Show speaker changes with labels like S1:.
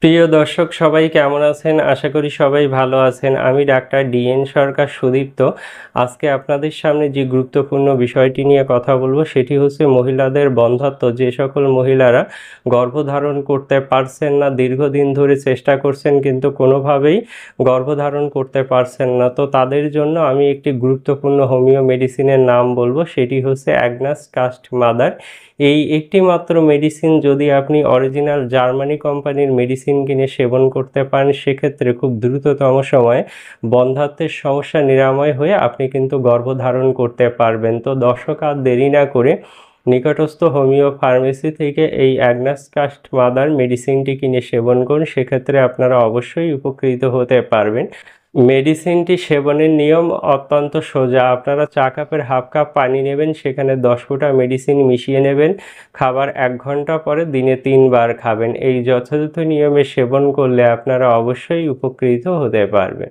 S1: প্রিয় দর্শক সবাই কেমন আছেন? আশা করি সবাই ভালো আছেন। আমি ডাক্তার ডিএন সরকার সুদীপ্ত। আজকে আপনাদের সামনে যে গুরুত্বপূর্ণ বিষয়টি নিয়ে কথা বলব সেটি হচ্ছে মহিলাদের বন্ধ্যাত্ব। যে সকল মহিলারা গর্ভধারণ করতে পারছেন না, দীর্ঘদিন ধরে চেষ্টা করছেন কিন্তু কোনোভাবেই গর্ভধারণ করতে পারছেন না। তো তাদের জন্য আমি একটি গুরুত্বপূর্ণ হোমিও মেডিসিনের নাম বলব, সেটি হচ্ছে অ্যাগনাস কাস্ট মাদার। এই একটি মাত্র মেডিসিন যদি আপনি অরিজিনাল জার্মানি কোম্পানির মেডিসিন কিনে সেবন করতে পারেন, সেক্ষেত্রে খুব দ্রুততম সময়ে বন্ধ্যাত্বের সমস্যা নিরাময় হয়ে আপনি কিন্তু গর্ভধারণ করতে পারবেন। তো দর্শক, আর দেরি না করে নিকটস্থ হোমিও ফার্মেসি থেকে এই অ্যাগনাস কাস্ট মাদার মেডিসিনটি কিনে সেবন করুন, সেক্ষেত্রে আপনারা অবশ্যই উপকৃত হতে পারবেন। মেডিসিনটি সেবনের নিয়ম অত্যন্ত সোজা। আপনারা চা কাপের হাফ কাপ পানি নেবেন, সেখানে 10 ফোঁটা মেডিসিন মিশিয়ে নেবেন। খাবার 1 ঘন্টা পরে দিনে 3 বার খাবেন। এই যথাযথ নিয়মে সেবন করলে আপনারা অবশ্যই উপকৃত হতে পারবেন।